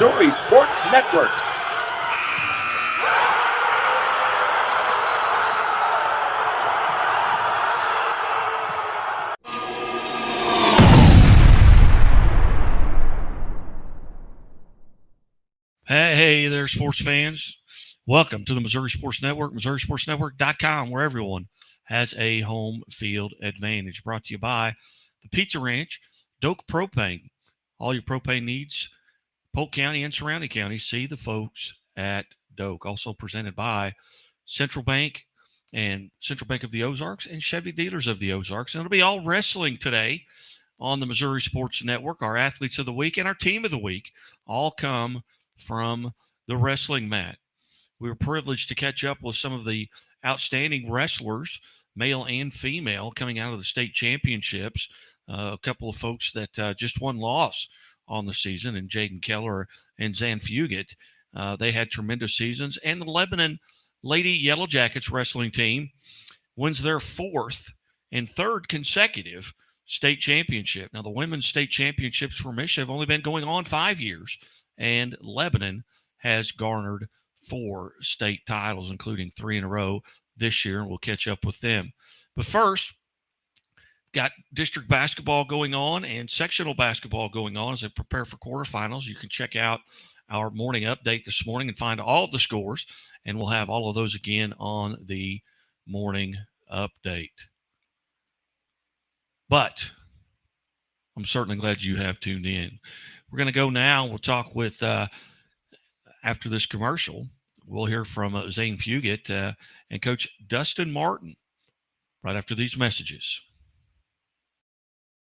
Missouri Sports Network. Hey there, sports fans. Welcome to the Missouri Sports Network, MissouriSportsNetwork.com, where everyone has a home field advantage. Brought to you by the Pizza Ranch, Doak Propane. All your propane needs, Polk County and surrounding counties, see the folks at Doak. Also presented by Central Bank and Central Bank of the Ozarks and Chevy Dealers of the Ozarks. And it'll be all wrestling today on the Missouri Sports Network. Our athletes of the week and our team of the week all come from the wrestling mat. We were privileged to catch up with some of the outstanding wrestlers, male and female, coming out of the state championships. A couple of folks that just one loss on the season, and Jaden Keller and Zan Fugit. They had tremendous seasons. And the Lebanon Lady Yellow Jackets wrestling team wins their fourth and third consecutive state championship. Now, the women's state championships for Michigan have only been going on 5 years, and Lebanon has garnered 4 state titles, including 3 in a row this year, and we'll catch up with them. But first, got district basketball going on and sectional basketball going on as they prepare for quarterfinals. You can check out our morning update this morning and find all of the scores, and we'll have all of those again on the morning update. But I'm certainly glad you have tuned in. We're going to go now. We'll talk with, after this commercial, we'll hear from Zane Fugit and Coach Dustin Martin right after these messages.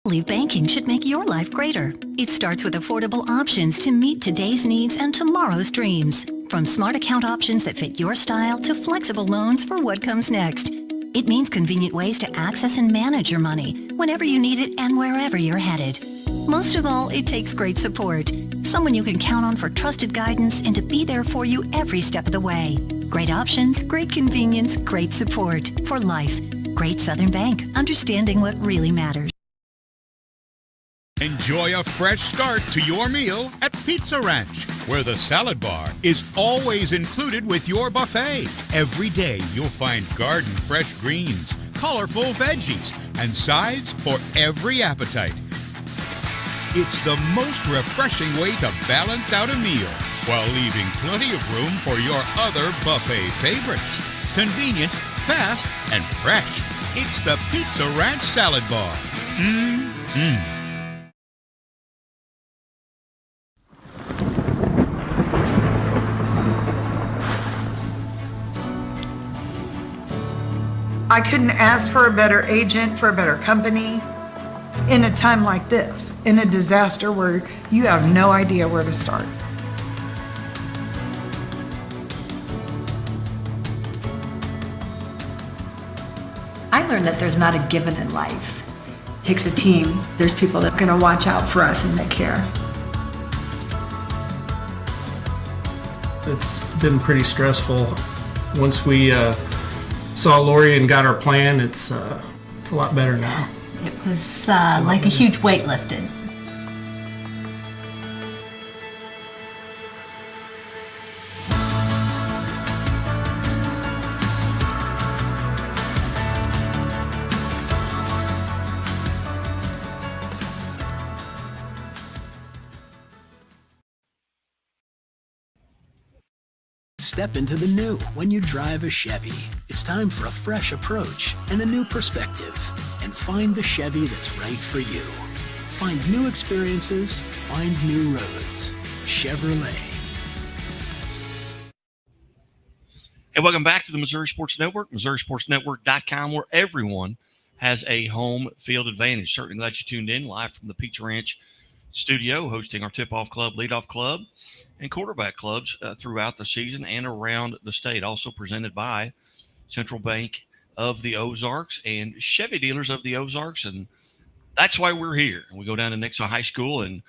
Leave banking should make your life greater. It starts with affordable options to meet today's needs and tomorrow's dreams. From smart account options that fit your style to flexible loans for what comes next. It means convenient ways to access and manage your money whenever you need it and wherever you're headed. Most of all, it takes great support. Someone you can count on for trusted guidance and to be there for you every step of the way. Great options, great convenience, great support for life. Great Southern Bank, understanding what really matters. Enjoy a fresh start to your meal at Pizza Ranch, where the salad bar is always included with your buffet. Every day you'll find garden fresh greens, colorful veggies, and sides for every appetite. It's the most refreshing way to balance out a meal while leaving plenty of room for your other buffet favorites. Convenient, fast, and fresh. It's the Pizza Ranch Salad Bar. Mmm. I couldn't ask for a better agent, for a better company in a time like this, in a disaster where you have no idea where to start. I learned that there's not a given in life. It takes a team. There's people that are going to watch out for us and that care. It's been pretty stressful. Once we saw Lori and got our plan, it's a lot better now. It was like a huge weight lifted. Step into the new when you drive a Chevy. It's time for a fresh approach and a new perspective, and find the Chevy that's right for you. Find new experiences, find new roads. Chevrolet. And welcome back to the Missouri Sports Network, MissouriSportsNetwork.com, where everyone has a home field advantage. Certainly glad you tuned in live from the Pizza Ranch studio, hosting our tip-off club, lead-off club, and quarterback clubs throughout the season and around the state. Also presented by Central Bank of the Ozarks and Chevy Dealers of the Ozarks. And that's why we're here. And we go down to Nixa High School and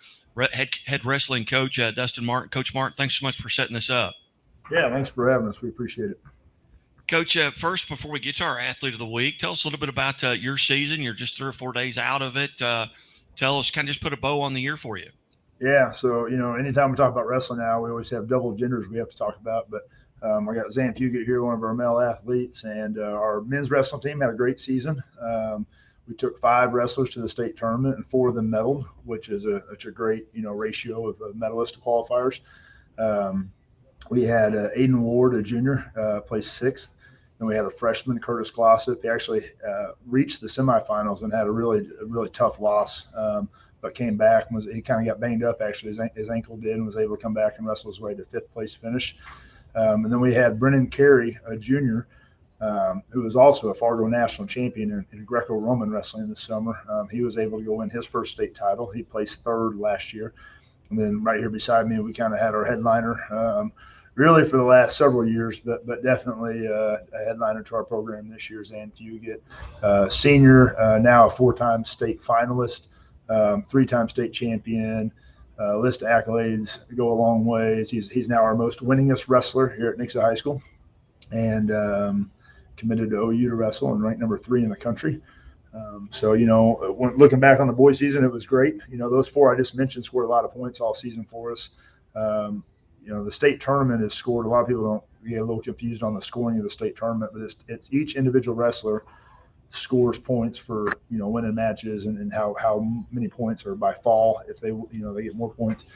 head wrestling coach Dustin Martin. Coach Martin, thanks so much for setting this up. Yeah, thanks for having us. We appreciate it. Coach, first, before we get to our athlete of the week, tell us a little bit about your season. You're just 3 or 4 days out of it. Tell us, kind of just put a bow on the year for you. Yeah, so anytime we talk about wrestling now, we always have double genders we have to talk about. But I got Zan Fugit here, one of our male athletes, and our men's wrestling team had a great season. We took 5 wrestlers to the state tournament, and 4 of them medaled, which is a great ratio of medalists to qualifiers. We had Aiden Ward, a junior, placed 6th. And we had a freshman, Curtis Glossop. He actually reached the semifinals and had a really tough loss. But came back and he kind of got banged up, actually. His ankle did, and was able to come back and wrestle his way to 5th place finish. And then we had Brennan Carey, a junior, who was also a Fargo national champion in Greco-Roman wrestling this summer. He was able to go win his first state title. He placed 3rd last year. And then right here beside me, we kind of had our headliner really for the last several years, but definitely a headliner to our program this year, Zan Fugit, senior, now a 4-time state finalist. 3-time state champion, list of accolades go a long ways. He's now our most winningest wrestler here at Nixa High School, and committed to OU to wrestle and ranked number 3 in the country. So when looking back on the boys season, it was great. Those 4 I just mentioned scored a lot of points all season for us. The state tournament is scored. A lot of people don't get a little confused on the scoring of the state tournament, but it's each individual wrestler scores points for winning matches, and how many points are by fall if they they get more points.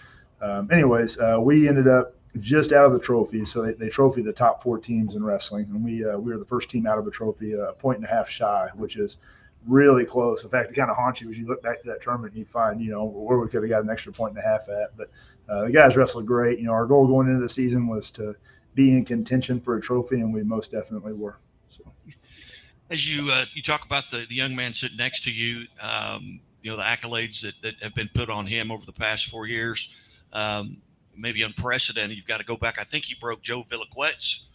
We ended up just out of the trophy, so they trophy the top 4 teams in wrestling, and we were the first team out of the trophy, a 1.5 shy, which is really close. In fact, it kind of haunts you as you look back to that tournament and you find where we could have got an extra 1.5 at. But the guys wrestled great. Our goal going into the season was to be in contention for a trophy, and we most definitely were. So. As you talk about the young man sitting next to you, the accolades that have been put on him over the past 4 years, maybe unprecedented. You've got to go back. I think he broke Joe Villaquet's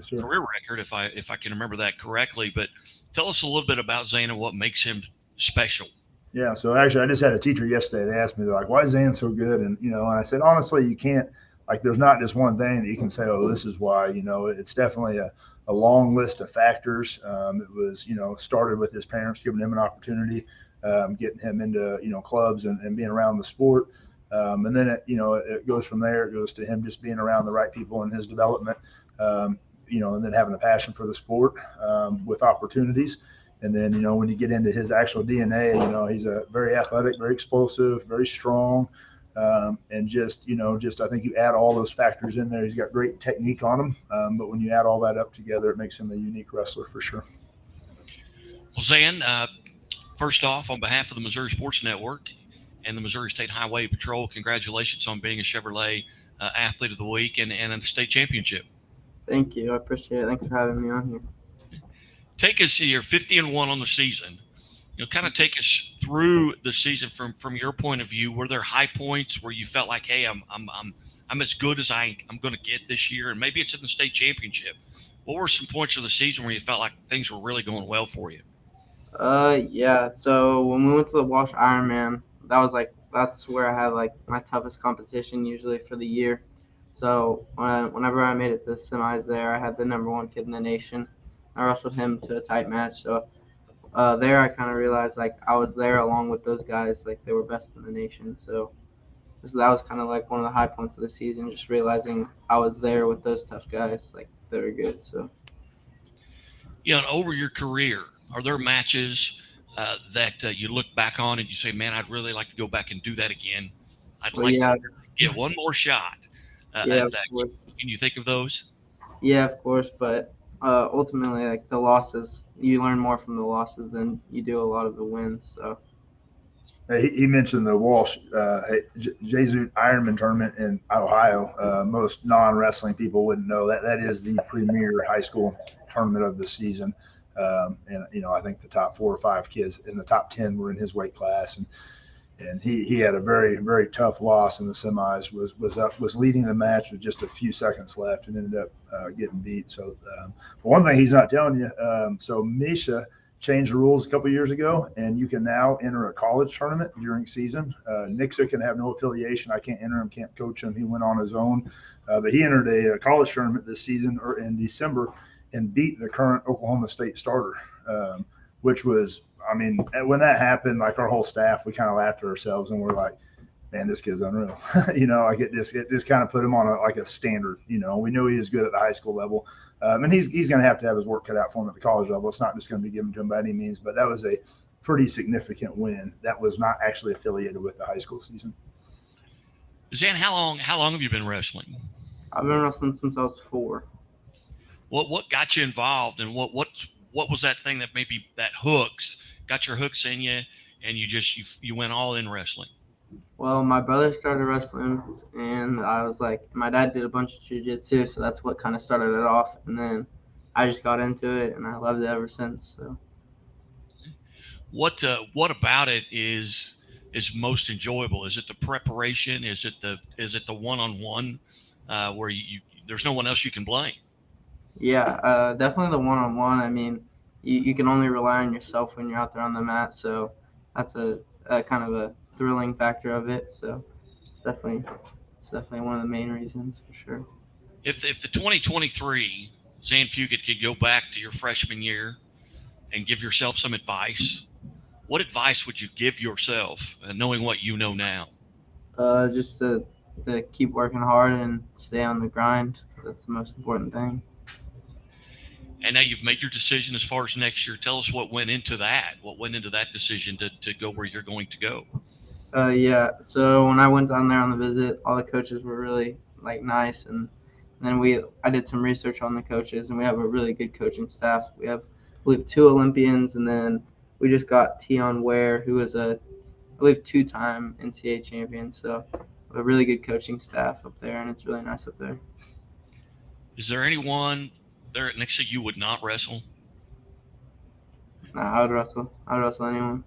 career record, if I can remember that correctly. But tell us a little bit about Zan and what makes him special. Yeah, so actually I just had a teacher yesterday. They asked me, they're like, why is Zan so good? And, and I said, honestly, you can't, there's not just one thing that you can say, oh, this is why. It's definitely a long list of factors. It was, started with his parents giving him an opportunity, getting him into, clubs and being around the sport. And then it goes from there. It goes to him just being around the right people in his development, and then having a passion for the sport, with opportunities. And then, when you get into his actual DNA, he's a very athletic, very explosive, very strong. And just I think you add all those factors in there. He's got great technique on him. But when you add all that up together, it makes him a unique wrestler for sure. Well, Zan, first off, on behalf of the Missouri Sports Network and the Missouri State Highway Patrol, congratulations on being a Chevrolet Athlete of the Week and a state championship. Thank you. I appreciate it. Thanks for having me on here. Take us here, 50-1 on the season. Kind of take us through the season from your point of view. Were there high points where you felt like, hey, I'm as good as I'm going to get this year, and maybe it's in the state championship? What were some points of the season where you felt like things were really going well for you? Yeah. So when we went to the Walsh Ironman, that's where I had my toughest competition usually for the year. So whenever I made it to the semis there, I had the number 1 kid in the nation. I wrestled him to a tight match. So there I kind of realized I was there along with those guys, they were best in the nation. So that was kind of one of the high points of the season, just realizing I was there with those tough guys, they were good. So over your career, are there matches that you look back on and you say, man, I'd really like to go back and do that again? I'd like to get one more shot at that. Can you think of those? Yeah, of course. But ultimately, the losses, you learn more from the losses than you do a lot of the wins. So he mentioned the Walsh Jesus Ironman tournament in Ohio. Most non-wrestling people wouldn't know that is the premier high school tournament of the season. And I think the top 4 or 5 kids in the top 10 were in his weight class, and he had a very, very tough loss in the semis. Was leading the match with just a few seconds left and ended up getting beat. So one thing he's not telling you, so Misha changed the rules a couple of years ago, and you can now enter a college tournament during season. Nixa can have no affiliation. I can't enter him, can't coach him. He went on his own, but he entered a college tournament this season or in December and beat the current Oklahoma State starter, which was, when that happened, our whole staff, we kind of laughed at ourselves and we're like, man, this kid's unreal. Like it just kind of put him on a standard. We knew he was good at the high school level, and he's going to have his work cut out for him at the college level. It's not just going to be given to him by any means, but that was a pretty significant win that was not actually affiliated with the high school season. Zan, how long have you been wrestling? I've been wrestling since I was 4. What got you involved, and what was that thing that maybe that got your hooks in you, and you went all in wrestling? Well, my brother started wrestling, and I was like, my dad did a bunch of jiu-jitsu, so that's what kind of started it off. And then I just got into it, and I loved it ever since. So, what about it is most enjoyable? Is it the preparation? Is it the one-on-one where there's no one else you can blame? Yeah, definitely the one-on-one. I mean, you can only rely on yourself when you're out there on the mat, so that's a kind of a thrilling factor of it. So it's definitely one of the main reasons for sure. If the 2023 Zan Fugit could go back to your freshman year and give yourself some advice, what advice would you give yourself, knowing what you know now? Just to keep working hard and stay on the grind. That's the most important thing. And now you've made your decision as far as next year. Tell us what went into that. What went into that decision to go where you're going to go? Yeah. So when I went down there on the visit, all the coaches were really nice, and then I did some research on the coaches, and we have a really good coaching staff. We have, I believe, 2 Olympians, and then we just got Tion Ware, who was I believe 2-time NCAA champion. So a really good coaching staff up there, and it's really nice up there. Is there anyone there at Nixa you would not wrestle? No, I would wrestle. I would wrestle anyone.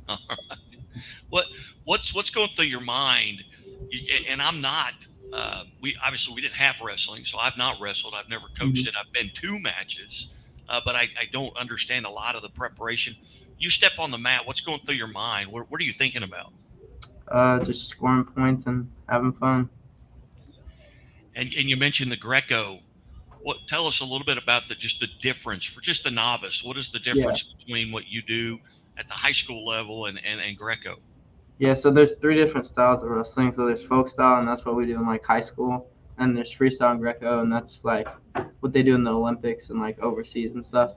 All right. What's going through your mind? And I'm not. We didn't have wrestling, so I've not wrestled. I've never coached it. I've been to matches, but I don't understand a lot of the preparation. You step on the mat. What's going through your mind? What are you thinking about? Just scoring points and having fun. And you mentioned the Greco. Tell us a little bit about the difference for just the novice. What is the difference between what you do at the high school level and Greco? Yeah, so there's 3 different styles of wrestling. So there's folk style, and that's what we do in high school. And there's freestyle and Greco, and that's what they do in the Olympics and overseas and stuff.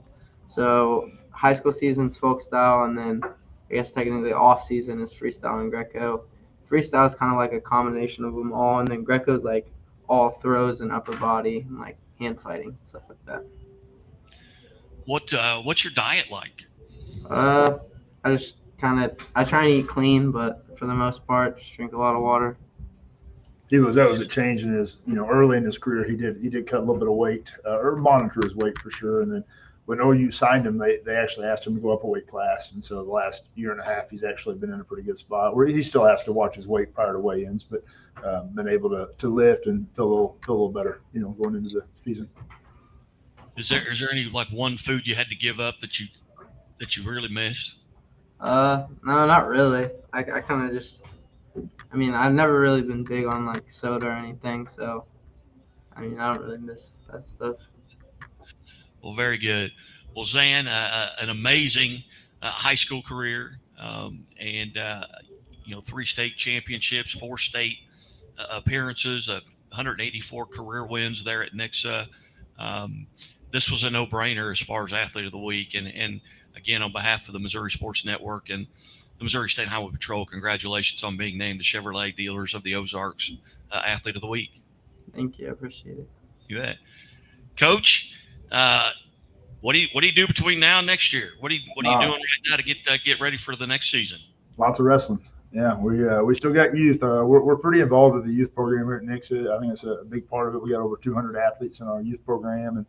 So high school season's folk style, and then I guess technically off season is freestyle and Greco. Freestyle is kind of like a combination of them all, and then Greco's all throws and upper body and hand fighting, stuff like that. What's your diet like? I try and eat clean, but for the most part, just drink a lot of water. That was a change in his, early in his career. He did cut a little bit of weight, or monitor his weight for sure. And then when OU signed him, they actually asked him to go up a weight class. And so the last year and a half, he's actually been in a pretty good spot where he still has to watch his weight prior to weigh-ins, but been able to lift and feel a little better, going into the season. Is there any one food you had to give up that you really miss? No, not really. I kind of just, I've never really been big on soda or anything, so I don't really miss that stuff. Well, very good. Well, Zan, an amazing high school career, and 3 state championships, 4 state appearances, 184 career wins there at Nixa. This was a no-brainer as far as Athlete of the Week, and again, on behalf of the Missouri Sports Network and the Missouri State Highway Patrol, congratulations on being named the Chevrolet Dealers of the Ozarks Athlete of the Week. Thank you. I appreciate it. You bet. Coach, what do you do between now and next year? What are you doing right now to get ready for the next season? Lots of wrestling. Yeah, we still got youth. We're pretty involved with the youth program here at Nixa. I think it's a big part of it. We got over 200 athletes in our youth program,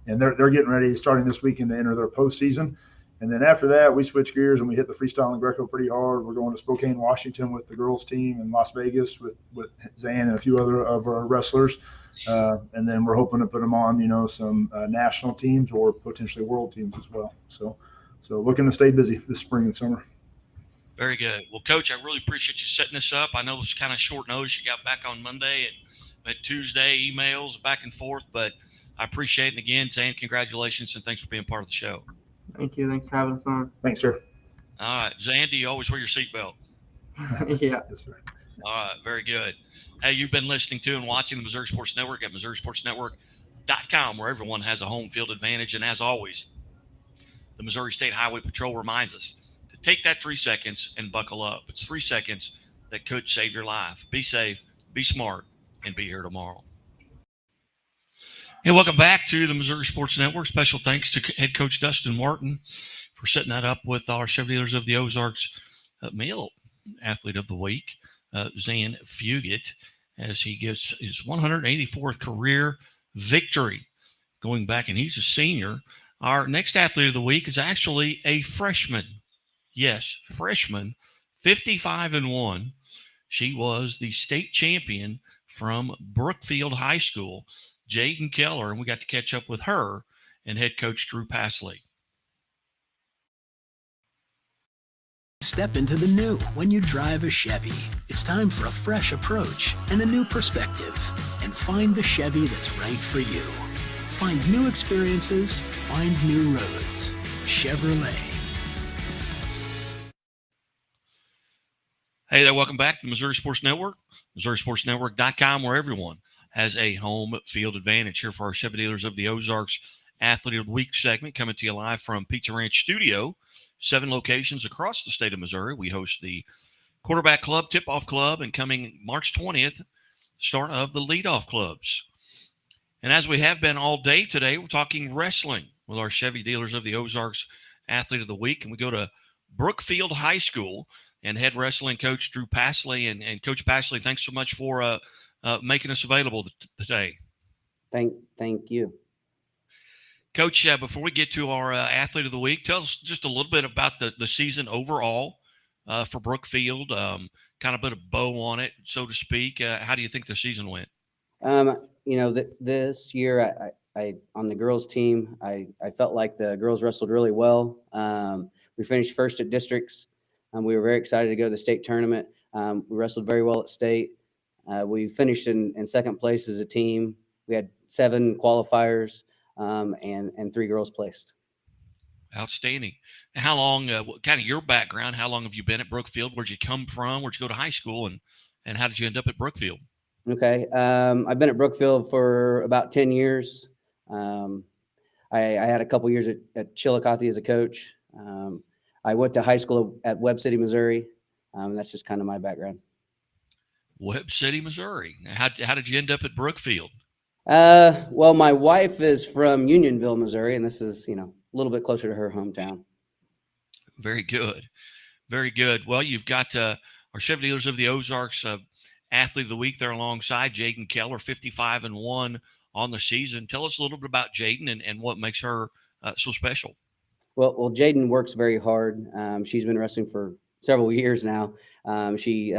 and they're getting ready, starting this weekend, to enter their postseason. And then after that, we switch gears and we hit the freestyle and Greco pretty hard. We're going to Spokane, Washington with the girls team, and Las Vegas with Zan and a few other of our wrestlers. And then we're hoping to put them on, some national teams or potentially world teams as well. So looking to stay busy this spring and summer. Very good. Well, Coach, I really appreciate you setting this up. I know it's kind of short notice. You got back on Monday and Tuesday, emails back and forth, but I appreciate it. And again, Zan, congratulations, and thanks for being part of the show. Thank you. Thanks for having us on. Thanks, sir. All right. Zan, do you always wear your seatbelt? Yeah. Yes, sir. All right, very good. Hey, you've been listening to and watching the Missouri Sports Network at MissouriSportsNetwork.com, where everyone has a home field advantage. And as always, the Missouri State Highway Patrol reminds us to take that 3 seconds and buckle up. It's 3 seconds that could save your life. Be safe, be smart, and be here tomorrow. And welcome back to the Missouri Sports Network. Special thanks to head coach Dustin Martin for setting that up with our Chevy Dealers of the Ozarks male athlete of the week, Zan Fugit, as he gets his 184th career victory going back, and he's a senior. Our next athlete of the week is actually a freshman. Yes, freshman, 55-1. She was the state champion from Brookfield High School, Jaden Keller, and we got to catch up with her and head coach Drew Passley. Step into the new when you drive a Chevy. It's time for a fresh approach and a new perspective, and find the Chevy that's right for you. Find new experiences, find new roads. Chevrolet. Hey there, welcome back to the Missouri Sports Network, MissouriSportsNetwork.com, where everyone has a home field advantage. Here for our Chevy Dealers of the Ozarks Athlete of the Week segment, coming to you live from Pizza Ranch Studio. 7 locations across the state of Missouri. We host the Quarterback Club, Tip-Off Club, and coming March 20th, start of the Leadoff Clubs. And as we have been all day today, we're talking wrestling with our Chevy Dealers of the Ozarks Athlete of the Week. And we go to Brookfield High School and head wrestling coach Drew Passley. And Coach Passley, thanks so much for making us available today. Thank you. Coach, before we get to our Athlete of the Week, tell us just a little bit about the season overall for Brookfield, kind of put a bow on it, so to speak. How do you think the season went? This year, I on the girls team, I felt like the girls wrestled really well. We finished first at districts. We were very excited to go to the state tournament. We wrestled very well at state. We finished in second place as a team. We had 7 qualifiers. And 3 girls placed. Outstanding. How long, kind of your background, how long have you been at Brookfield? Where'd you come from? Where'd you go to high school? And how did you end up at Brookfield? Okay. I've been at Brookfield for about 10 years. I had a couple years at Chillicothe as a coach. I went to high school at Webb City, Missouri. That's just kind of my background. Webb City, Missouri. How did you end up at Brookfield? Well, my wife is from Unionville, Missouri, and this is, a little bit closer to her hometown. Very good. Very good. Well, you've got our Chevy Dealers of the Ozarks Athlete of the Week there alongside Jaden Keller, 55-1 on the season. Tell us a little bit about Jaden and what makes her so special. Well, Jaden works very hard. She's been wrestling for several years now. She's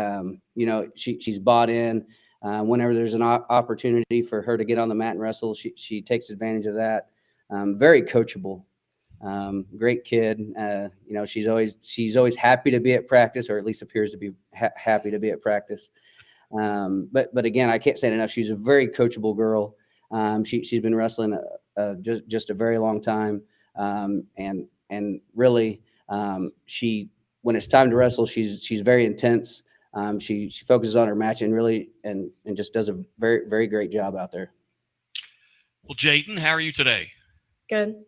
bought in. Whenever there's an opportunity for her to get on the mat and wrestle, she takes advantage of that. Very coachable, great kid. She's always happy to be at practice, or at least appears to be happy to be at practice. But again, I can't say it enough. She's a very coachable girl. She's been wrestling just a very long time, and really, when it's time to wrestle, she's very intense. She focuses on her match and just does a very, very great job out there. Well, Jaden, how are you today? Good.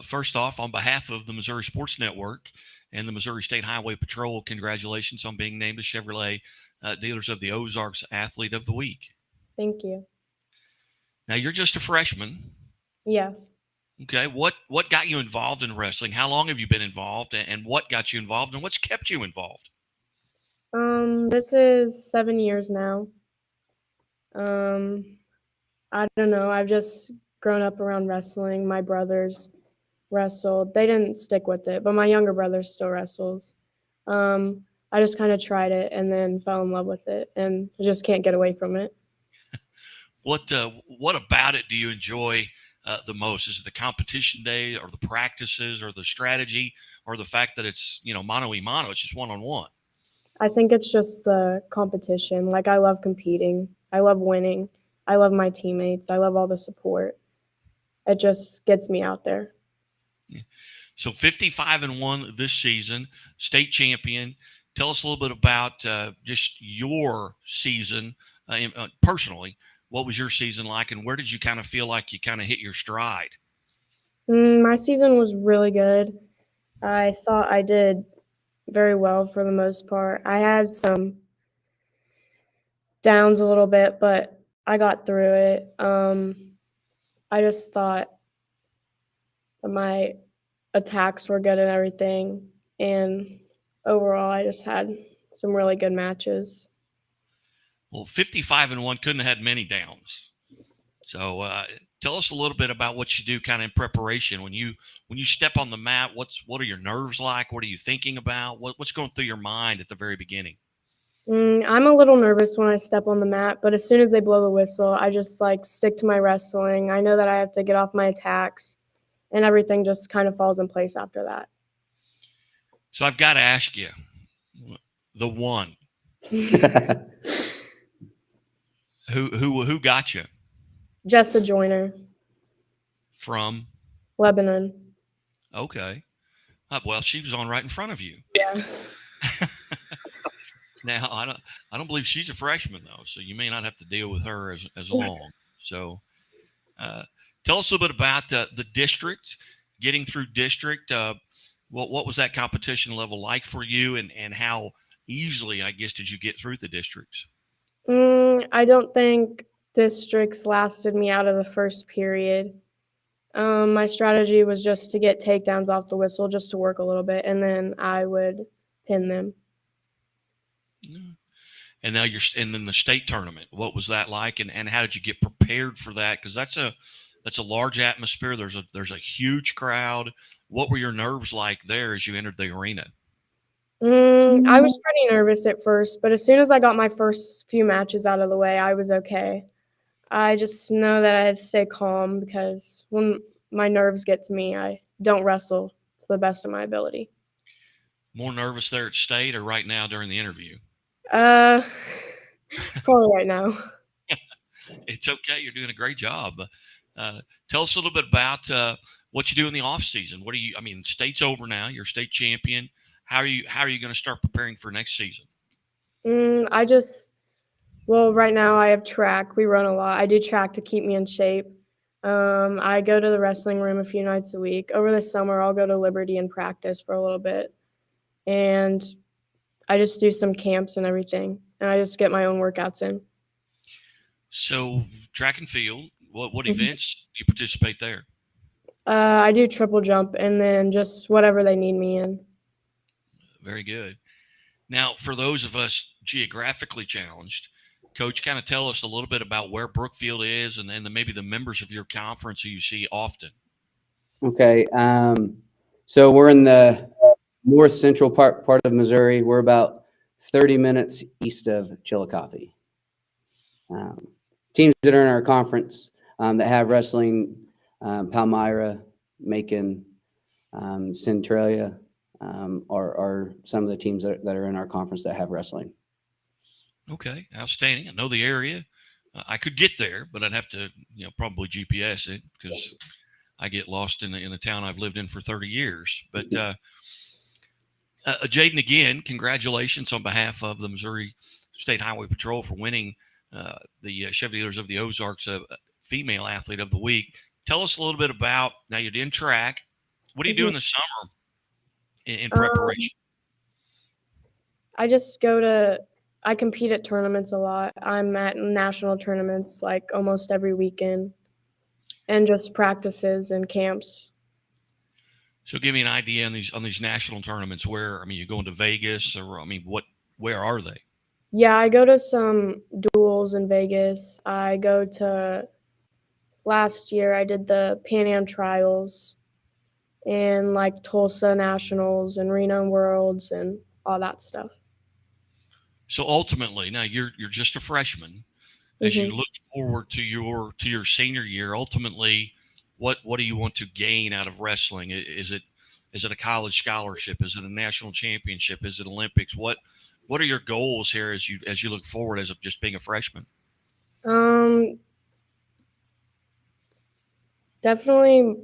First off, on behalf of the Missouri Sports Network and the Missouri State Highway Patrol, congratulations on being named the Chevrolet Dealers of the Ozarks Athlete of the Week. Thank you. Now, you're just a freshman. Yeah. Okay. What got you involved in wrestling? How long have you been involved, and what got you involved, and what's kept you involved? This is 7 years now. I don't know. I've just grown up around wrestling. My brothers wrestled. They didn't stick with it, but my younger brother still wrestles. I just kind of tried it and then fell in love with it, and I just can't get away from it. What about it do you enjoy the most? Is it the competition day, or the practices, or the strategy, or the fact that it's mano a mano? It's just one-on-one. I think it's just the competition. Like, I love competing. I love winning. I love my teammates. I love all the support. It just gets me out there. Yeah. So 55-1 this season, state champion. tell us a little bit about just your season personally. What was your season like, and where did you kind of feel like you kind of hit your stride? My season was really good. I thought I did very well for the most part. I had some downs a little bit, but I got through it. I just thought my attacks were good and everything, and overall, I just had some really good matches. Well, 55-1 couldn't have had many downs. So tell us a little bit about what you do kind of in preparation when you step on the mat. What are your nerves like? What are you thinking about? What's going through your mind at the very beginning? I'm a little nervous when I step on the mat, but as soon as they blow the whistle, I just stick to my wrestling. I know that I have to get off my attacks, and everything just kind of falls in place after that. So I've got to ask you, the one, who got you? Jessa Joyner. From? Lebanon. Okay. Well, she was on right in front of you. Yeah. Now, I don't believe she's a freshman, though, so you may not have to deal with her as long. So tell us a little bit about the district, getting through district. What was that competition level like for you, and how easily, I guess, did you get through the districts? I don't think districts lasted me out of the first period. My strategy was just to get takedowns off the whistle, just to work a little bit, and then I would pin them. And now and then the state tournament. What was that like, and how did you get prepared for that? Because that's a large atmosphere. There's a huge crowd. What were your nerves like there as you entered the arena? I was pretty nervous at first, but as soon as I got my first few matches out of the way, I was okay. I just know that I had to stay calm because when my nerves get to me, I don't wrestle to the best of my ability. More nervous there at state or right now during the interview? Probably right now. It's okay. You're doing a great job. Tell us a little bit about what you do in the off season. State's over now. You're state champion. How are you going to start preparing for next season? Right now I have track. We run a lot. I do track to keep me in shape. I go to the wrestling room a few nights a week. Over the summer, I'll go to Liberty and practice for a little bit. And I just do some camps and everything. And I just get my own workouts in. So track and field, what events do you participate there? I do triple jump and then just whatever they need me in. Very good. Now, for those of us geographically challenged, Coach, kind of tell us a little bit about where Brookfield is and maybe the members of your conference who you see often. Okay. So we're in the north central part of Missouri. We're about 30 minutes east of Chillicothe. Teams that are in our conference that have wrestling, Palmyra, Macon, Centralia are some of the teams that are in our conference that have wrestling. Okay, outstanding. I know the area. I could get there, but I'd have to, probably GPS it because I get lost in the town I've lived in for 30 years. But Jaden, again, congratulations on behalf of the Missouri State Highway Patrol for winning the Chevy Dealers of the Ozarks Female Athlete of the Week. Tell us a little bit about, now you're in track. What do you do in the summer in preparation? I compete at tournaments a lot. I'm at national tournaments almost every weekend and just practices and camps. So give me an idea on these national tournaments where, you going to Vegas or, where are they? Yeah, I go to some duels in Vegas. Last year I did the Pan Am Trials and Tulsa Nationals and Reno Worlds and all that stuff. So ultimately, now you're just a freshman. As you look forward to your senior year, ultimately, what do you want to gain out of wrestling? Is it a college scholarship? Is it a national championship? Is it Olympics? What are your goals here as you look forward as of just being a freshman? Definitely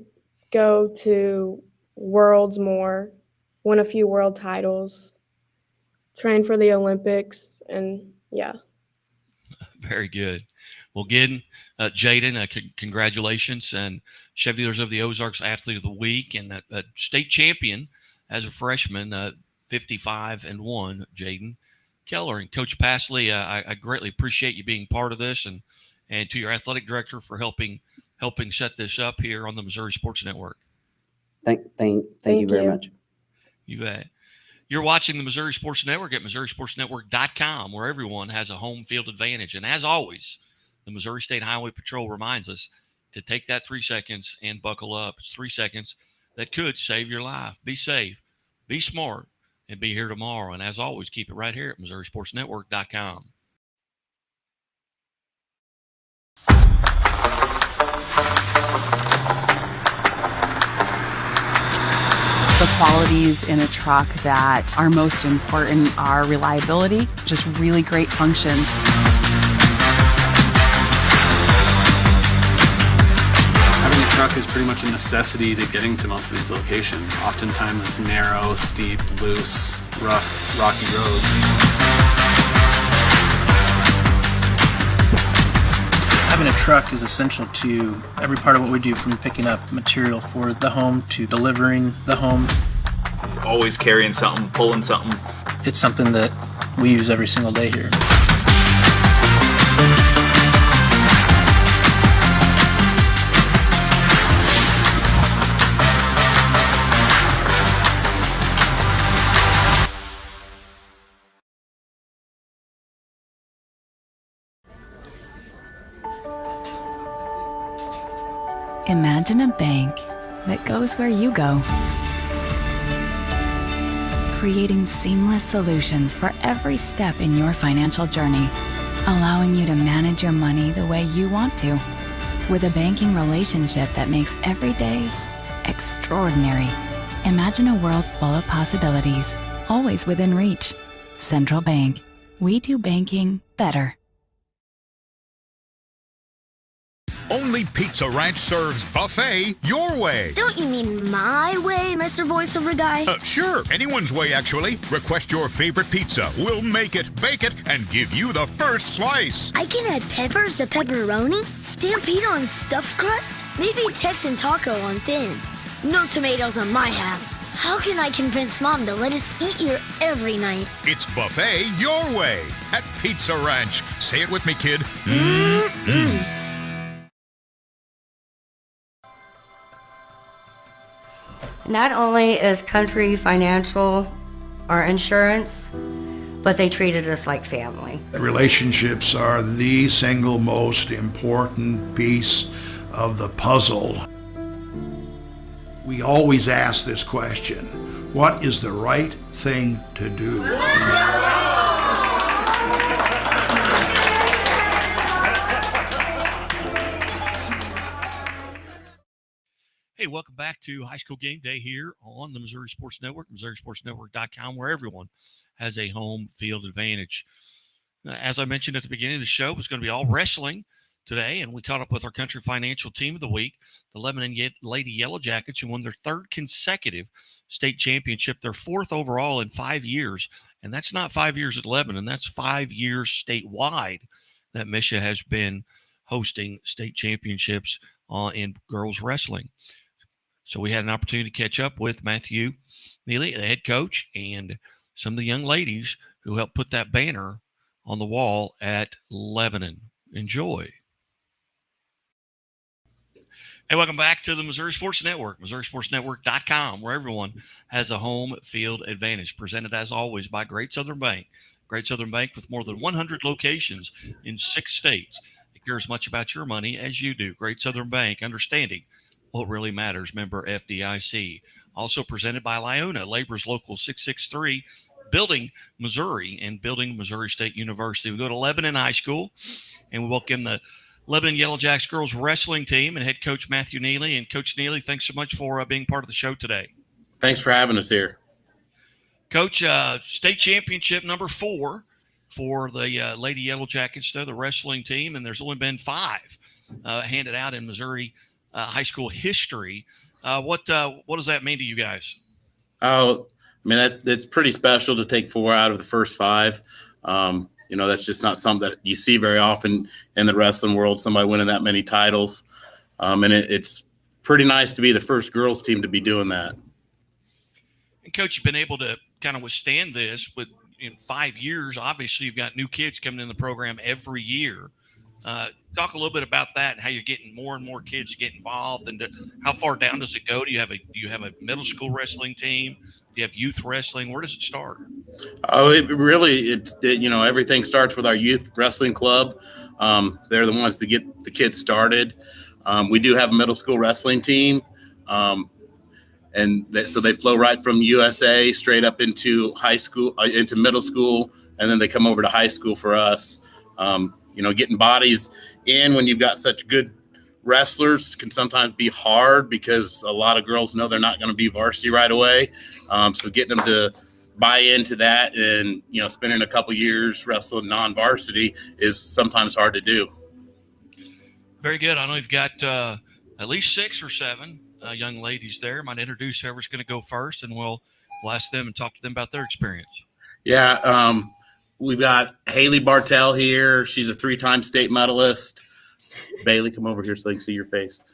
go to worlds more, win a few world titles, train for the Olympics, and yeah. Very good. Well, again, Jaden, congratulations, and Chevy Dealers of the Ozarks Athlete of the Week, and a state champion as a freshman, 55-1, Jaden Keller. And Coach Passley, I greatly appreciate you being part of this, and to your athletic director for helping set this up here on the Missouri Sports Network. Thank you very much. You bet. You're watching the Missouri Sports Network at MissouriSportsNetwork.com, where everyone has a home field advantage. And as always, the Missouri State Highway Patrol reminds us to take that 3 seconds and buckle up. It's 3 seconds that could save your life. Be safe, be smart, and be here tomorrow. And as always, keep it right here at MissouriSportsNetwork.com. The qualities in a truck that are most important are reliability, just really great function. Having a truck is pretty much a necessity to getting to most of these locations. Oftentimes it's narrow, steep, loose, rough, rocky roads. Having a truck is essential to every part of what we do, from picking up material for the home to delivering the home. Always carrying something, pulling something. It's something that we use every single day here. Imagine a bank that goes where you go, creating seamless solutions for every step in your financial journey, allowing you to manage your money the way you want to, with a banking relationship that makes every day extraordinary. Imagine a world full of possibilities, always within reach. Central Bank. We do banking better. Only Pizza Ranch serves buffet your way. Don't you mean my way, Mr. Voiceover Guy? Sure, anyone's way, actually. Request your favorite pizza. We'll make it, bake it, and give you the first slice. I can add peppers to pepperoni, Stampede on stuffed crust, maybe Texan taco on thin. No tomatoes on my half. How can I convince Mom to let us eat here every night? It's buffet your way at Pizza Ranch. Say it with me, kid. Not only is Country Financial our insurance, but they treated us like family. Relationships are the single most important piece of the puzzle. We always ask this question: what is the right thing to do? Hey, welcome back to High School Game Day here on the Missouri Sports Network, MissouriSportsNetwork.com, where everyone has a home field advantage. As I mentioned at the beginning of the show, it's going to be all wrestling today, and we caught up with our Country Financial Team of the Week, the Lebanon Lady Yellow Jackets, who won their third consecutive state championship, their fourth overall in 5 years. And that's not 5 years at Lebanon, that's 5 years statewide that Misha has been hosting state championships in girls wrestling. So we had an opportunity to catch up with Matthew Neely, the head coach, and some of the young ladies who helped put that banner on the wall at Lebanon. Enjoy. Hey, welcome back to the Missouri Sports Network, MissouriSportsNetwork.com, where everyone has a home field advantage. Presented, as always, by Great Southern Bank. Great Southern Bank, with more than 100 locations in 6 states. They care as much about your money as you do. Great Southern Bank, understanding what really matters. Member FDIC. Also presented by Lyona, Labor's Local 663, building Missouri and building Missouri State University. We go to Lebanon High School, and we welcome the Lebanon Yellow Jacks girls wrestling team and head coach Matthew Neely. And Coach Neely, thanks so much for being part of the show today. Thanks for having us here. Coach, state championship number 4 for the Lady Yellow Jackets, the wrestling team, and there's only been 5 handed out in Missouri high school history. What does that mean to you guys? Oh, mean, that's pretty special to take 4 out of the first 5. That's just not something that you see very often in the wrestling world, somebody winning that many titles. And it's pretty nice to be the first girls team to be doing that. And Coach, you've been able to kind of withstand this, but in 5 years, obviously you've got new kids coming in the program every year. Talk a little bit about that and how you're getting more and more kids to get involved, and how far down does it go? Do you have a middle school wrestling team? Do you have youth wrestling? Where does it start? Oh, everything starts with our youth wrestling club. They're the ones that get the kids started. We do have a middle school wrestling team. So they flow right from USA straight up into high school, into middle school, and then they come over to high school for us. Getting bodies in when you've got such good wrestlers can sometimes be hard because a lot of girls know they're not going to be varsity right away. So getting them to buy into that and, spending a couple years wrestling non-varsity is sometimes hard to do. Very good. I know you've got at least 6 or 7 young ladies there. Might introduce whoever's going to go first, and we'll ask them and talk to them about their experience. Yeah, we've got Haley Bartell here. She's a 3-time state medalist. Bailey, come over here so they can see your face.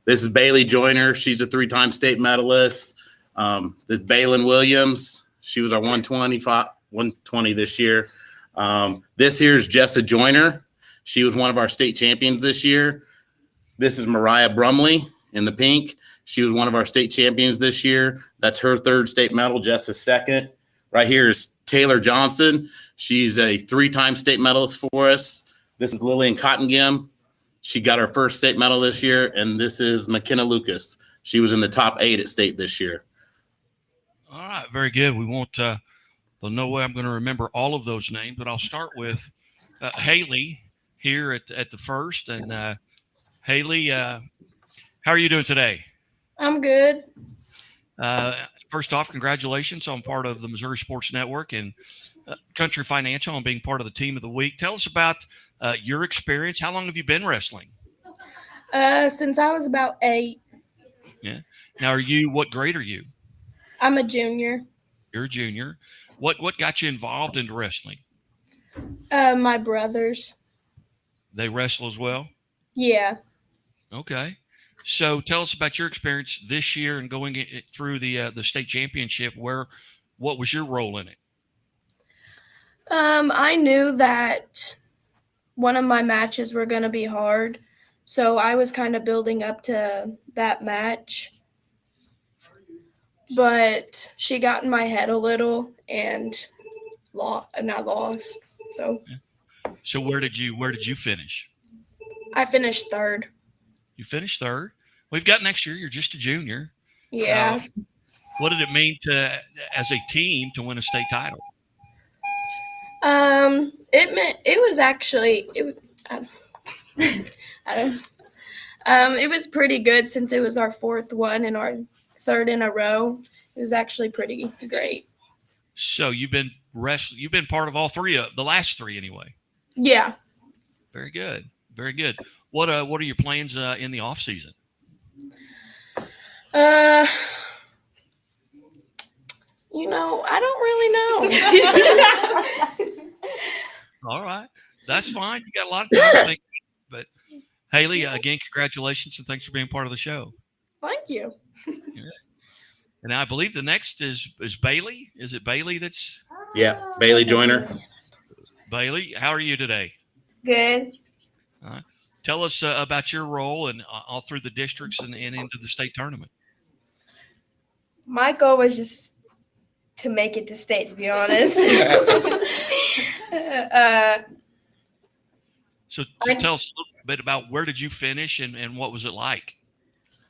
This is Bailey Joyner. She's a 3-time state medalist. This is Baylin Williams. She was our 120 this year. This here is Jessa Joyner. She was one of our state champions this year. This is Mariah Brumley in the pink. She was one of our state champions this year. That's her 3rd state medal, Jessa's 2nd. Right here is Taylor Johnson. She's a 3-time state medalist for us. This is Lillian Cottengim. She got her 1st state medal this year. And this is McKenna Lucas. She was in the top 8 at state this year. All right, very good. We won't, there's no way I'm going to remember all of those names, but I'll start with Haley here at the first. And Haley, how are you doing today? I'm good. First off, congratulations on part of the Missouri Sports Network and Country Financial on being part of the Team of the Week. Tell us about your experience. How long have you been wrestling? Since I was about 8. Yeah. Now, what grade are you? I'm a junior. You're a junior. What got you involved into wrestling? My brothers. They wrestle as well? Yeah. Okay. So tell us about your experience this year and going through the state championship. What was your role in it? I knew that one of my matches were going to be hard, so I was kind of building up to that match. But she got in my head a little and I lost. So where did you finish? I finished 3rd. You finished 3rd. We've got next year. You're just a junior. Yeah. So what did it mean as a team to win a state title? It was actually it was pretty good since it was our 4th one and our 3rd in a row. It was actually pretty great. So you've been part of all 3 of the last 3 anyway. Yeah. Very good. Very good. What are your plans in the off season? I don't really know. All right. That's fine. You got a lot of time to think. But Haley, again, congratulations and thanks for being part of the show. Thank you. Yeah. And I believe the next is Bailey. Is it Bailey that's? Yeah, Bailey Joyner. Bailey, how are you today? Good. All right. Tell us about your role and all through the districts and into the state tournament. My goal was just to make it to state, to be honest. So tell us a little bit about where did you finish and what was it like?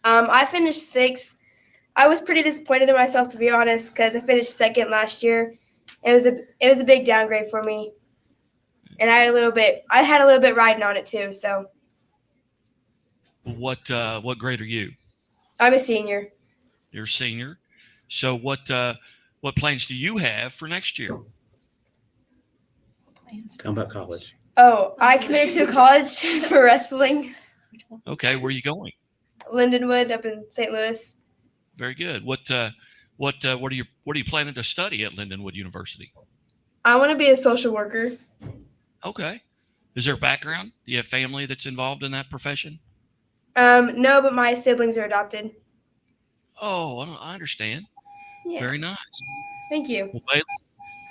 I finished 6th. I was pretty disappointed in myself, to be honest, because I finished 2nd last year. It was a big downgrade for me, and I had a little bit riding on it too. So, what grade are you? I'm a senior. You're a senior. So what plans do you have for next year? Tell them about college. Oh, I committed to a college for wrestling. Okay, where are you going? Lindenwood up in St. Louis. Very good. What are you planning to study at Lindenwood University? I want to be a social worker. Okay. Is there a background? Do you have family that's involved in that profession? No, but my siblings are adopted. Oh, I understand. Yeah. Very nice. Thank you. Well,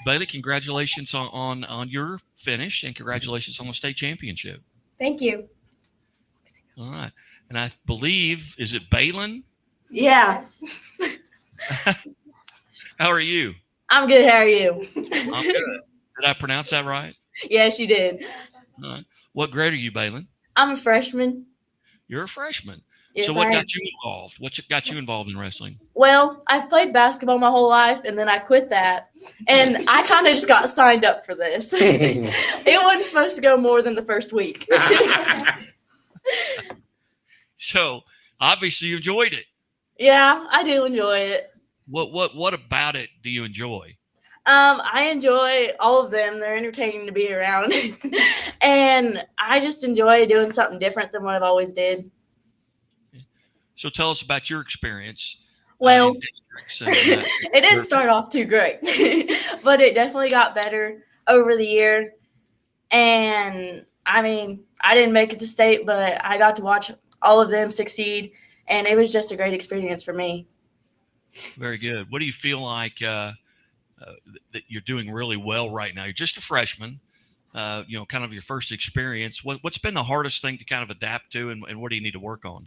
Bailey, congratulations on your finish, and congratulations on the state championship. Thank you. All right. And I believe, is it Balin? Yes. How are you? I'm good. How are you? I'm good. Did I pronounce that right? Yes, you did. All right. What grade are you, Balin? I'm a freshman. You're a freshman. Yes, so what I am. got you involved? What got you involved in wrestling? Well, I've played basketball my whole life, and then I quit that. And I kind of just got signed up for this. It wasn't supposed to go more than the first week. So obviously you enjoyed it. Yeah, I do enjoy it. What about it do you enjoy? I enjoy all of them. They're entertaining to be around. And I just enjoy doing something different than what I've always did. So tell us about your experience. Well, in districts and, it didn't start off too great, but it definitely got better over the year. And I mean, I didn't make it to state, but I got to watch all of them succeed, and it was just a great experience for me. Very good. What do you feel like that you're doing really well right now? You're just a freshman, kind of your first experience. What's been the hardest thing to kind of adapt to, and what do you need to work on?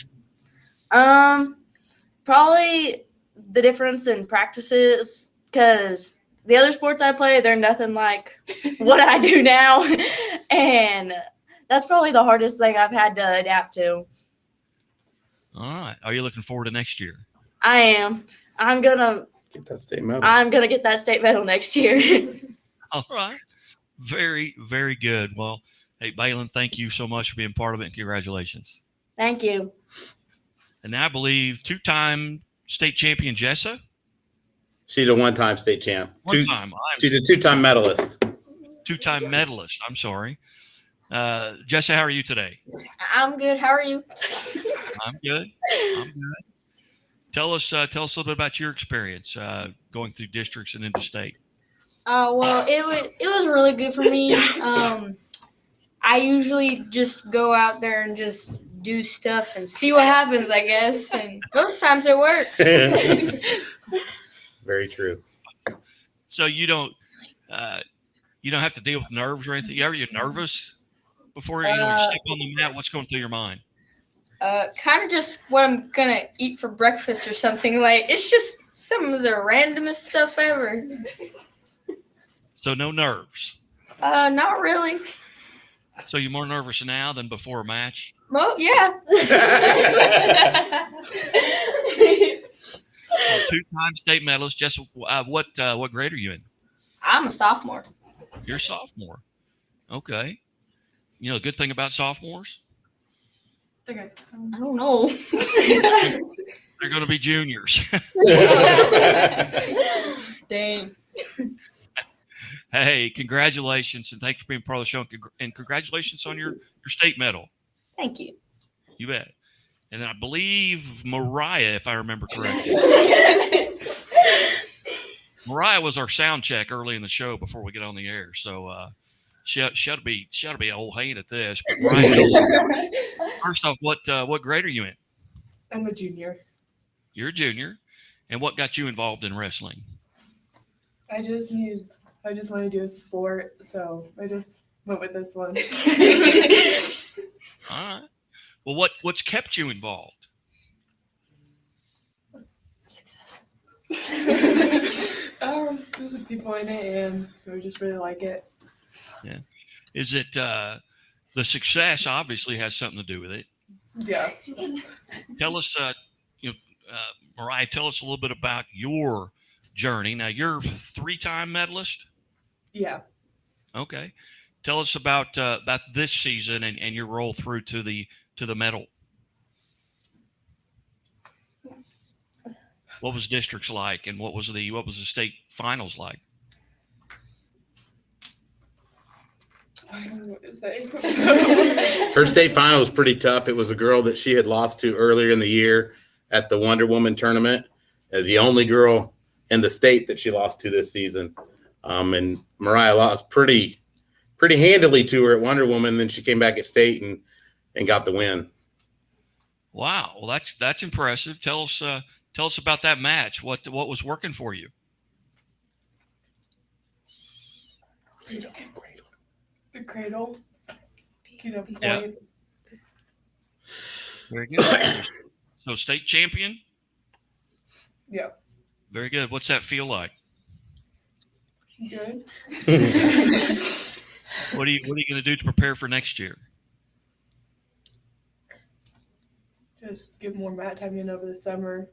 Probably the difference in practices, because the other sports I play, they're nothing like what I do now. And that's probably the hardest thing I've had to adapt to. All right. Are you looking forward to next year? I am. I'm gonna get that state medal. I'm gonna get that state medal next year. All right. Very, very good. Well, hey, Balin, thank you so much for being part of it, and congratulations. Thank you. And I believe two-time state champion Jessa. She's a one-time state champ. She's a two-time medalist. Two-time medalist. I'm sorry. Jessa, how are you today? I'm good. How are you? I'm good. Tell us a little bit about your experience going through districts and into state. Well, it was really good for me. I usually just go out there and just do stuff and see what happens, I guess. And most times it works. Very true. So you don't have to deal with nerves or anything. Are you nervous before you step on the mat? What's going through your mind? Kind of just what I'm gonna eat for breakfast or something. Like, it's just some of the randomest stuff ever. So no nerves. Not really. So you're more nervous now than before a match? Well, yeah. Two-time state medalist. Jess, what grade are you in? I'm a sophomore. You're a sophomore. Okay. You know the good thing about sophomores? I don't know. They're going to be juniors. Dang. Hey, congratulations, and thanks for being part of the show, and congratulations on your state medal. Thank you. You bet. And I believe Mariah, if I remember correctly. Mariah was our sound check early in the show before we get on the air, so she ought to be a whole hand at this. But Mariah, first off, what grade are you in? I'm a junior. You're a junior, and what got you involved in wrestling? I just want to do a sport, so I just went with this one. All right. Well, what's kept you involved? Success. There's some people in it, and I just really like it. Yeah. Is it the success? Obviously, has something to do with it. Yeah. Tell us, Mariah. Tell us a little bit about your journey. Now, you're a three-time medalist. Yeah. Okay. Tell us about this season and your roll through to the medal. What was districts like, and what was the state finals like? I don't know what to say. Her state final was pretty tough. It was a girl that she had lost to earlier in the year at the Wonder Woman tournament. The only girl and the state that she lost to this season. And Mariah lost pretty handily to her at Wonder Woman. Then she came back at state and got the win. Wow. Well, that's impressive. Tell us about that match. What was working for you? The cradle. Get up Yeah. points. Very good. So state champion? Yeah. Very good. What's that feel like? Good. What are you going to do to prepare for next year? Just get more mat time in over the summer.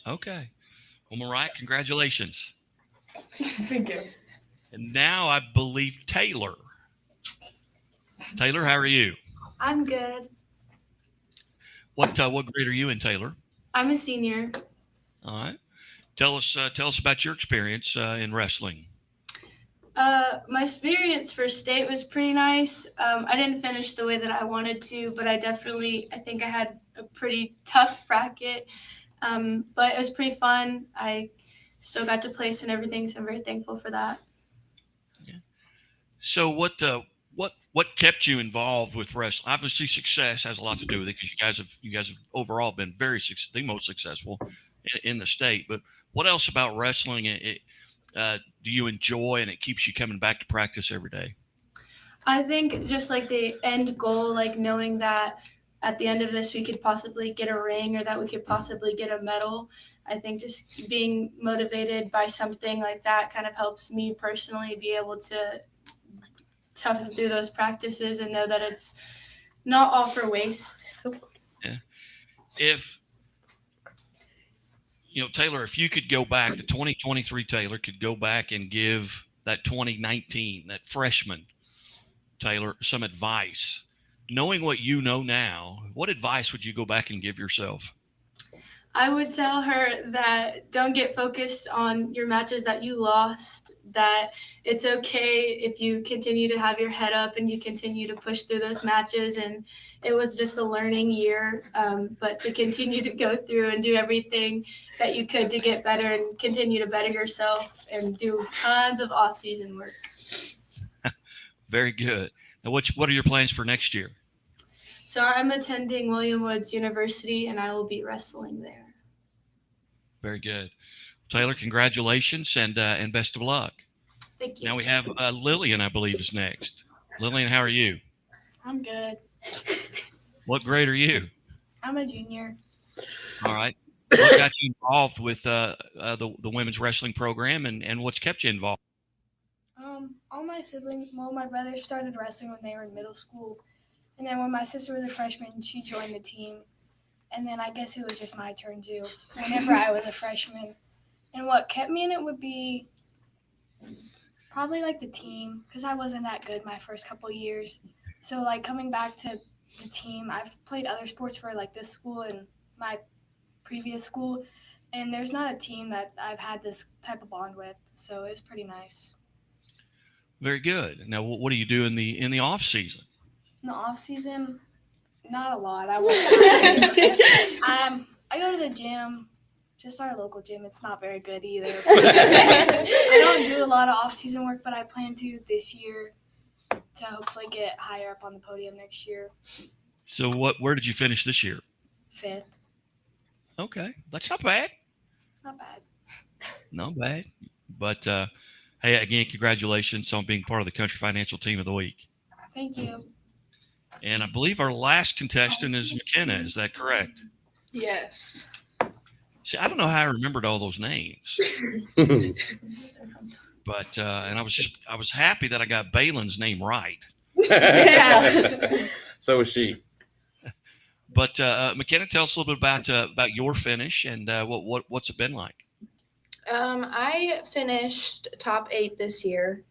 Okay. Well, Mariah, congratulations. Thank you. And now I believe Taylor. Taylor, how are you? I'm good. What grade are you in, Taylor? I'm a senior. All right. Tell us about your experience in wrestling. My experience for state was pretty nice. I didn't finish the way that I wanted to, but I think I had a pretty tough bracket. But it was pretty fun. I still got to place and everything, so I'm very thankful for that. So what kept you involved with wrestling? Obviously, success has a lot to do with it because you guys have overall been the most successful in the state. But what else about wrestling do you enjoy and it keeps you coming back to practice every day? I think just like the end goal, like knowing that at the end of this we could possibly get a ring or that we could possibly get a medal. I think just being motivated by something like that kind of helps me personally be able to tough through those practices and know that it's not all for waste. Yeah. If Taylor, if you could go back, the 2023 Taylor could go back and give that 2019, that freshman Taylor, some advice, knowing what you know now, what advice would you go back and give yourself? I would tell her that don't get focused on your matches that you lost, that it's okay if you continue to have your head up and you continue to push through those matches. And it was just a learning year, but to continue to go through and do everything that you could to get better and continue to better yourself and do tons of off-season work. Very good. Now, what are your plans for next year? So I'm attending William Woods University, and I will be wrestling there. Very good. Taylor, congratulations and best of luck. Thank you. Now we have Lillian, I believe, is next. Lillian, how are you? I'm good. What grade are you? I'm a junior. All right. What got you involved with the women's wrestling program and what's kept you involved? All my siblings, my brothers started wrestling when they were in middle school. And then when my sister was a freshman, she joined the team. And then I guess it was just my turn too, whenever I was a freshman. And what kept me in it would be probably like the team, because I wasn't that good my first couple years. So like coming back to the team, I've played other sports for like this school and my previous school. And there's not a team that I've had this type of bond with. So it was pretty nice. Very good. Now, what do you do in the off season? In the off season, not a lot. I go to the gym, just our local gym. It's not very good either. I don't do a lot of off season work, but I plan to this year to hopefully get higher up on the podium next year. So where did you finish this year? 5th. Okay, that's not bad. Not bad. Not bad. But hey, again, congratulations on being part of the Country Financial Team of the Week. Thank you. And I believe our last contestant is McKenna. Is that correct? Yes. See, I don't know how I remembered all those names. But and I was happy that I got Balin's name right. So was she. But McKenna, tell us a little bit about your finish and what's it been like. I finished top 8 this year,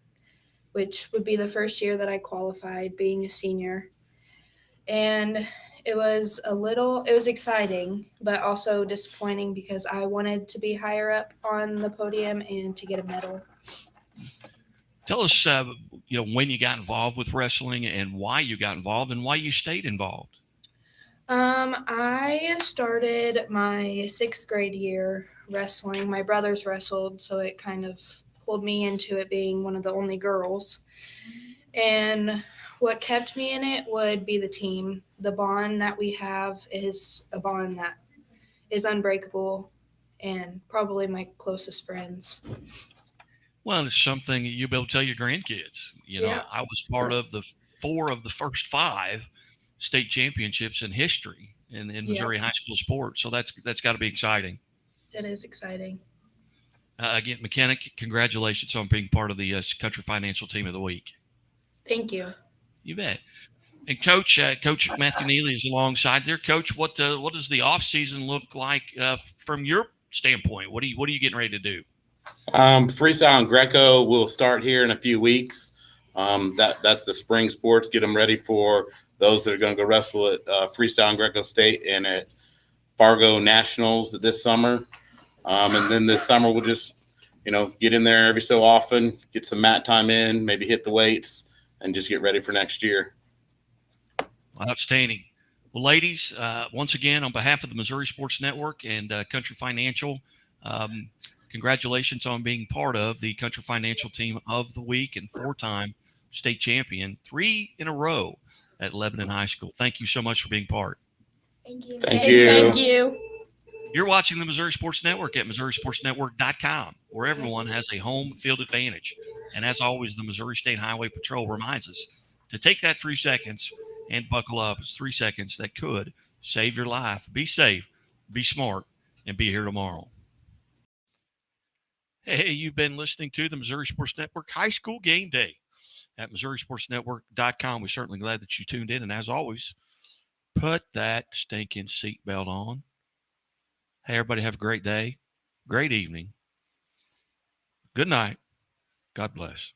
which would be the first year that I qualified being a senior. And it was exciting, but also disappointing because I wanted to be higher up on the podium and to get a medal. Tell us, when you got involved with wrestling and why you got involved and why you stayed involved. I started my 6th grade year wrestling. My brothers wrestled, so it kind of pulled me into it being one of the only girls. And what kept me in it would be the team. The bond that we have is a bond that is unbreakable and probably my closest friends. Well, it's something you'll be able to tell your grandkids. You know, Yeah. I was part of the 4 of the first 5 state championships in history in Missouri high school sports. So that's got to be exciting. It is exciting. Again, McKenna, congratulations on being part of the Country Financial Team of the Week. Thank you. You bet. And Coach Matthew Neely is alongside there. Coach, what does the off season look like from your standpoint? What are you getting ready to do? Freestyle and Greco will start here in a few weeks. That's the spring sports. Get them ready for those that are going to go wrestle at Freestyle and Greco State and at Fargo Nationals this summer. And then this summer we'll just, get in there every so often, get some mat time in, maybe hit the weights, and just get ready for next year. Outstanding. Well, ladies, once again, on behalf of the Missouri Sports Network and Country Financial, congratulations on being part of the Country Financial Team of the Week and 4-time state champion, 3 in a row at Lebanon High School. Thank you so much for being part. Thank you. Thank you. You're watching the Missouri Sports Network at MissouriSportsNetwork.com, where everyone has a home field advantage. And as always, the Missouri State Highway Patrol reminds us to take that 3 seconds and buckle up. It's 3 seconds that could save your life. Be safe, be smart, and be here tomorrow. Hey, you've been listening to the Missouri Sports Network High School Game Day at MissouriSportsNetwork.com. We're certainly glad that you tuned in. And as always, put that stinking seatbelt on. Hey, everybody, have a great day, great evening. Good night. God bless.